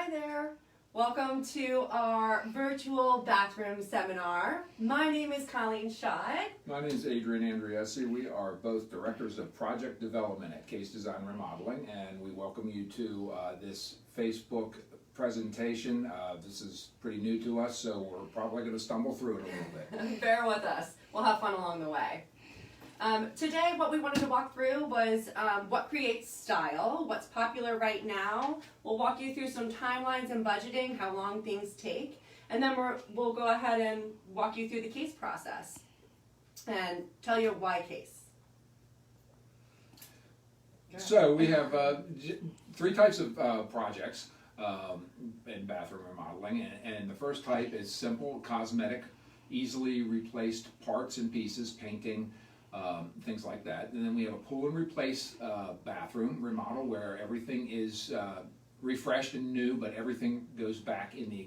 Hi there. Welcome to our virtual bathroom seminar. My name is Colleen, Shaut. My name is Adrian Andreassi. We are both directors of project development at Case Design Remodeling, and we welcome you to this Facebook presentation. This is pretty new to us, so we're probably going to stumble through it a little bit. Bear with us. We'll have fun along the way. Today, what we wanted to walk through was what creates style, what's popular right now. We'll walk you through some timelines and budgeting, how long things take, and then we'll go ahead and walk you through the case process and tell you why case. So we have three types of projects in bathroom remodeling, and the first type is simple, cosmetic, easily replaced parts and pieces, painting, things like that. And then we have a pull and replace bathroom remodel where everything is refreshed and new, but everything goes back in the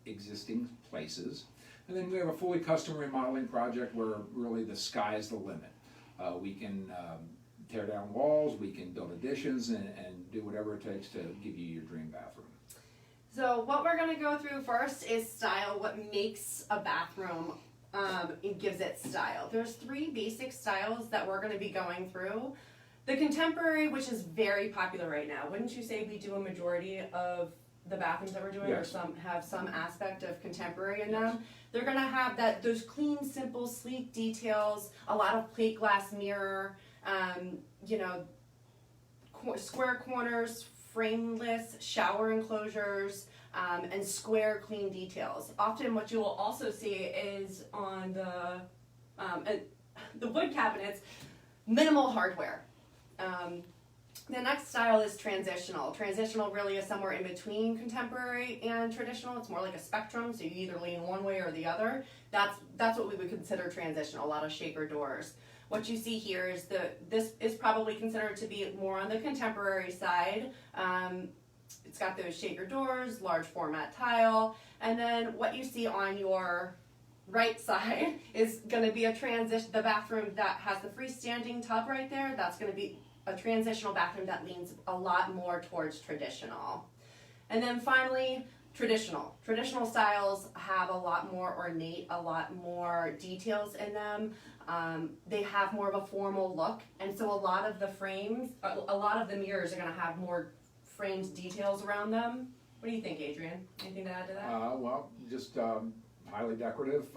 existing places. And then we have a fully custom remodeling project where really the sky is the limit. We can tear down walls, we can build additions, and do whatever it takes to give you your dream bathroom. So what we're going to go through first is style, what makes a bathroom. It gives it style. There's three basic styles that we're going to be going through. The contemporary, which is very popular right now. Wouldn't you say we do a majority of the bathrooms that we're doing, Yes. or have some aspect of contemporary in them? They're going to have those clean, simple, sleek details, a lot of plate glass mirror, square corners, frameless shower enclosures, and square clean details. Often what you will also see is on the wood cabinets, minimal hardware. The next style is transitional. Transitional really is somewhere in between contemporary and traditional. It's more like a spectrum, so you either lean one way or the other. That's what we would consider transitional, a lot of shaker doors. What you see here is this is probably considered to be more on the contemporary side. It's got those shaker doors, large format tile, and then what you see on your right side is going to be the bathroom that has the freestanding tub right there. That's going to be a transitional bathroom that leans a lot more towards traditional. And then finally, traditional. Traditional styles have a lot more ornate, a lot more details in them. They have more of a formal look, and so a lot of the frames, a lot of the mirrors are going to have more framed details around them. What do you think, Adrian? Anything to add to that? Well, just highly decorative,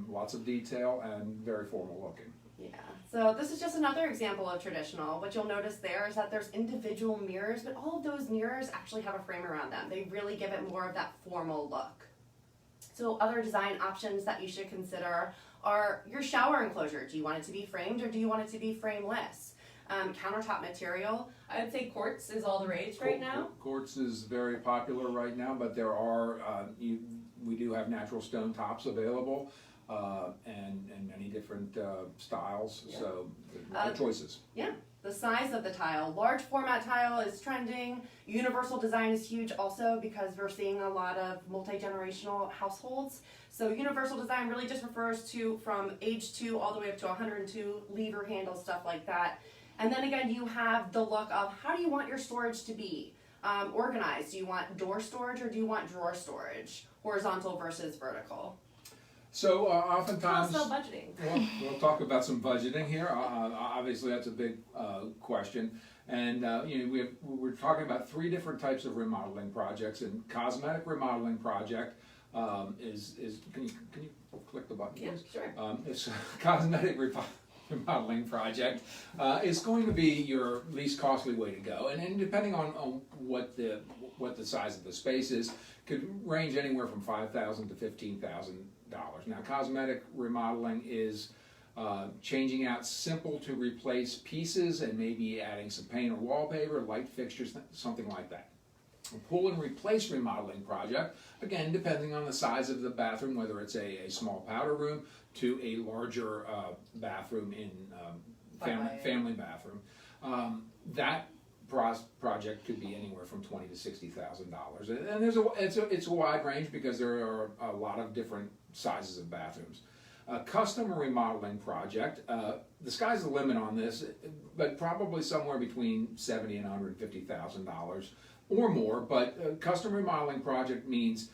lots of detail, and very formal looking. Yeah, so this is just another example of traditional. What you'll notice there is that there's individual mirrors, but all of those mirrors actually have a frame around them. They really give it more of that formal look. So other design options that you should consider are your shower enclosure. Do you want it to be framed or do you want it to be frameless? Countertop material, I would say quartz is all the rage right now. Quartz is very popular right now, but there are, we do have natural stone tops available, and many different styles, yeah. So there are choices. Yeah, the size of the tile. Large format tile is trending. Universal design is huge also because we're seeing a lot of multi-generational households. So universal design really just refers to from age 2 all the way up to 102, lever handle, stuff like that. And then again, you have the look of how do you want your storage to be organized? Do you want door storage or do you want drawer storage? Horizontal versus vertical. So oftentimes, also budgeting. We'll talk about some budgeting here. Obviously, that's a big question. And we're talking about three different types of remodeling projects. And cosmetic remodeling project is can you click the button, please? Yeah, sure. It's cosmetic remodeling project is going to be your least costly way to go, and depending on what the size of the space is, could range anywhere from $5,000 to $15,000. Now, cosmetic remodeling is changing out simple to replace pieces and maybe adding some paint or wallpaper, light fixtures, something like that. A pull and replace remodeling project, again, depending on the size of the bathroom, whether it's a small powder room to a larger bathroom in family bathroom. That project could be anywhere from $20,000 to $60,000, and it's a wide range because there are a lot of different sizes of bathrooms. A custom remodeling project the sky's the limit on this, but probably somewhere between $70,000 and $150,000 or more. But a custom remodeling project means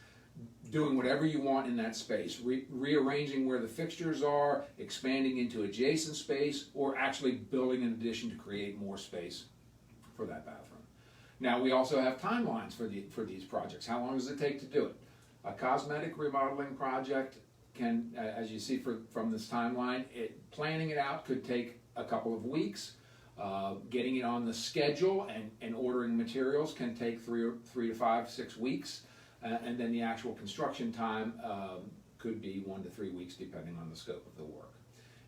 doing whatever you want in that space, rearranging where the fixtures are, expanding into adjacent space, or actually building an addition to create more space for that bathroom. Now, we also have timelines for these projects. How long does it take to do it? A cosmetic remodeling project can, as you see from this timeline, planning it out could take a couple of weeks. Getting it on the schedule and ordering materials can take 3 to 5, 6 weeks. And then the actual construction time could be 1 to 3 weeks depending on the scope of the work.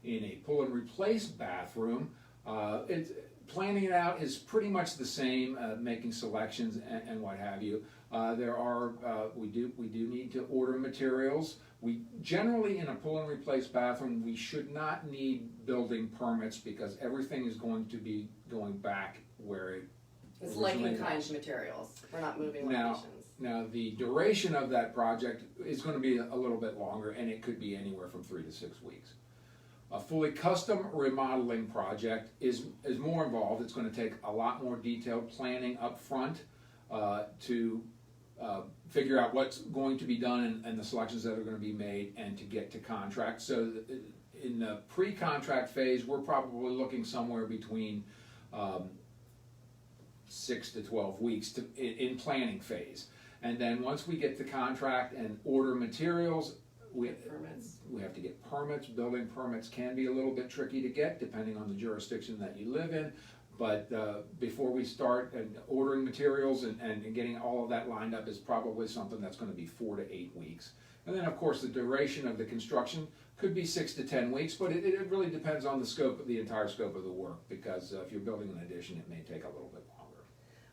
In a pull and replace bathroom, planning it out is pretty much the same, making selections and what have you. We do need to order materials. We generally, in a pull and replace bathroom, we should not need building permits because everything is going to be going back where it It's like in kind materials. We're not moving locations. Now, the duration of that project is going to be a little bit longer, and it could be anywhere from 3 to 6 weeks. A fully custom remodeling project is more involved. It's going to take a lot more detailed planning up front to figure out what's going to be done and the selections that are going to be made, and to get to contract. So in the pre-contract phase, we're probably looking somewhere between 6 to 12 weeks in planning phase. And then once we get the contract and order materials, we have to get permits. Building permits can be a little bit tricky to get depending on the jurisdiction that you live in. But before we start ordering materials and getting all of that lined up is probably something that's going to be 4 to 8 weeks. And then of course the duration of the construction could be 6 to 10 weeks, but it really depends on the entire scope of the work, because if you're building an addition, it may take a little bit longer.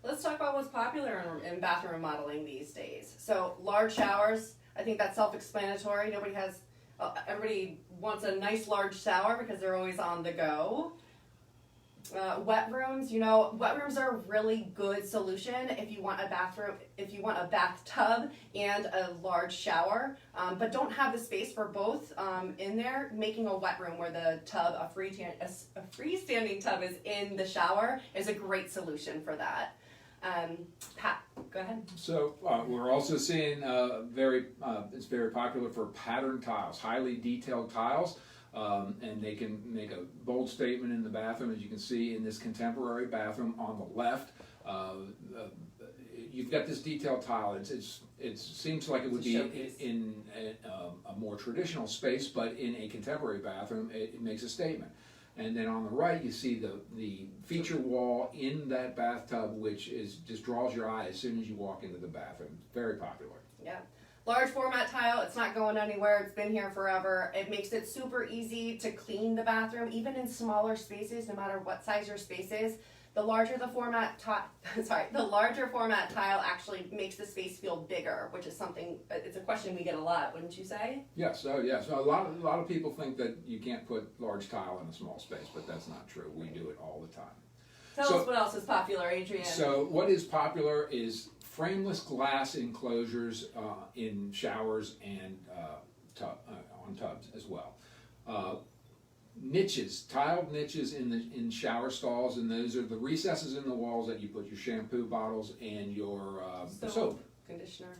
Let's talk about what's popular in bathroom remodeling these days. So large showers, I think that's self-explanatory. Everybody wants a nice large shower because they're always on the go. Wet rooms, wet rooms are a really good solution if you want a bathtub and a large shower, but don't have the space for both in there. Making a wet room where the tub, a freestanding tub is in the shower is a great solution for that. Pat, go ahead. So we're also seeing it's very popular for pattern tiles, highly detailed tiles. And they can make a bold statement in the bathroom, as you can see in this contemporary bathroom on the left. You've got this detailed tile. It seems like it would be in a more traditional space, but in a contemporary bathroom, it makes a statement. And then on the right, you see the feature wall in that bathtub, which just draws your eye as soon as you walk into the bathroom. Very popular. Yeah. Large format tile, it's not going anywhere, it's been here forever. It makes it super easy to clean the bathroom, even in smaller spaces, no matter what size your space is. The larger format tile actually makes the space feel bigger, which is it's a question we get a lot, wouldn't you say? Yes, yes. A lot of people think that you can't put large tile in a small space, but that's not true. We do it all the time. Tell us what else is popular, Adrian. So what is popular is frameless glass enclosures in showers and on tubs as well. Niches, tiled niches in shower stalls, and those are the recesses in the walls that you put your shampoo bottles and your soap. Conditioner.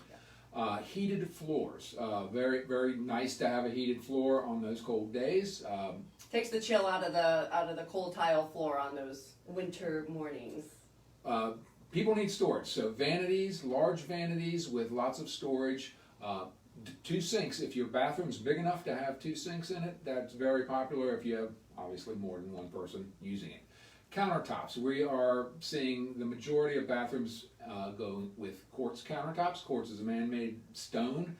Heated floors, very very nice to have a heated floor on those cold days. Takes the chill out of the cold tile floor on those winter mornings. People need storage, so vanities, large vanities with lots of storage. 2 sinks, if your bathroom's big enough to have 2 sinks in it, that's very popular if you have obviously more than one person using it. Countertops, we are seeing the majority of bathrooms go with quartz countertops. Quartz is a man-made stone,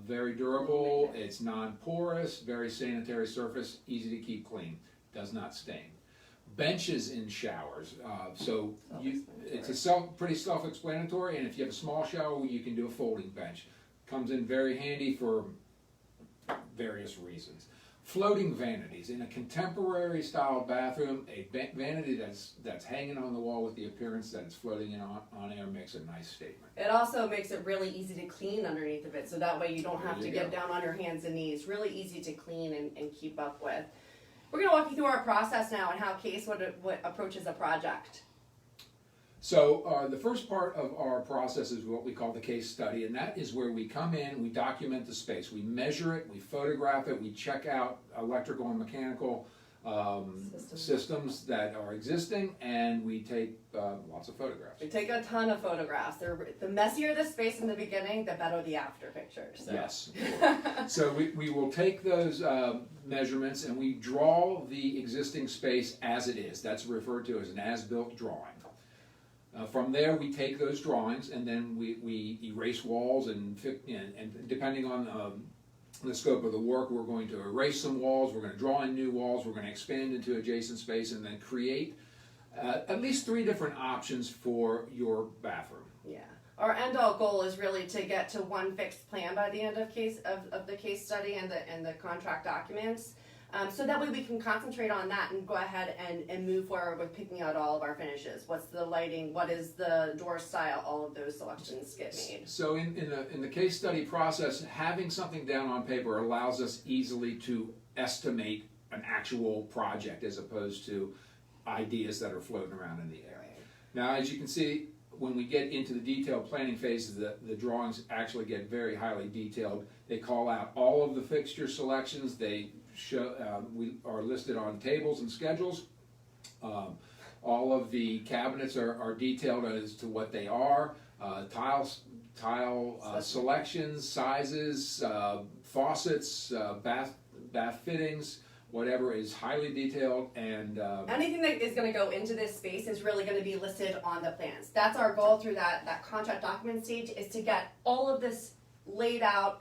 very durable, it's non-porous, very sanitary surface, easy to keep clean, does not stain. Benches in showers, it's pretty self-explanatory, and if you have a small shower, you can do a folding bench. Comes in very handy for various reasons. Floating vanities. In a contemporary style bathroom, a vanity that's hanging on the wall with the appearance that it's floating in on air makes a nice statement. It also makes it really easy to clean underneath of it, so that way you don't have to get down on your hands and knees. Really easy to clean and keep up with. We're going to walk you through our process now and how Case would approaches a project. So the first part of our process is what we call the case study, and that is where we come in, we document the space, we measure it, we photograph it, we check out electrical and mechanical systems that are existing, and we take lots of photographs. We take a ton of photographs. The messier the space in the beginning, the better the after pictures. So. Yes. So we will take those measurements and we draw the existing space as it is. That's referred to as an as-built drawing. From there, we take those drawings and then we erase walls and depending on the scope of the work, we're going to erase some walls, we're going to draw in new walls, we're going to expand into adjacent space and then create at least 3 different options for your bathroom. Yeah. Our end-all goal is really to get to one fixed plan by the end of the case study and the contract documents. So that way we can concentrate on that and go ahead and move forward with picking out all of our finishes. What's the lighting? What is the door style? All of those selections get made. So in the case study process, having something down on paper allows us easily to estimate an actual project as opposed to ideas that are floating around in the air. Right. Now, as you can see, when we get into the detailed planning phases, the drawings actually get very highly detailed. They call out all of the fixture selections. They show we are listed on tables and schedules. All of the cabinets are detailed as to what they are. Tile selections, sizes, faucets, bath fittings, whatever is highly detailed, and anything that is going to go into this space is really going to be listed on the plans. That's our goal through that contract document stage, is to get all of this laid out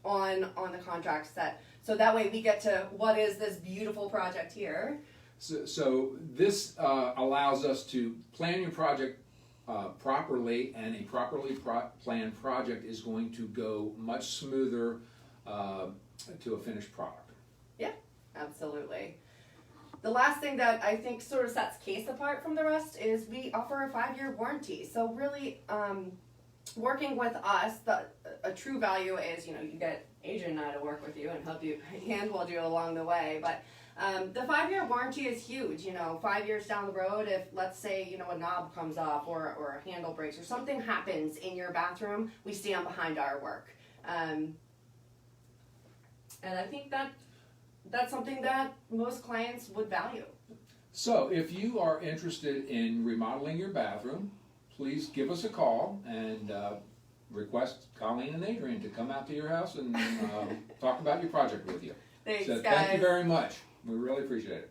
on the contract set. So that way we get to what is this beautiful project here. So this allows us to plan your project properly, and a properly planned project is going to go much smoother to a finished product. Yeah, absolutely. The last thing that I think sort of sets Case apart from the rest is we offer a 5-year warranty. So really, working with us, a true value is, you get Adrian and I to work with you and help you, handhold you along the way. But the 5-year warranty is huge. 5 years down the road, if let's say, a knob comes off or a handle breaks or something happens in your bathroom, we stand behind our work. And I think that's something that most clients would value. So if you are interested in remodeling your bathroom, please give us a call and request Colleen and Adrian to come out to your house and talk about your project with you. Thanks, so guys. thank you very much. We really appreciate it.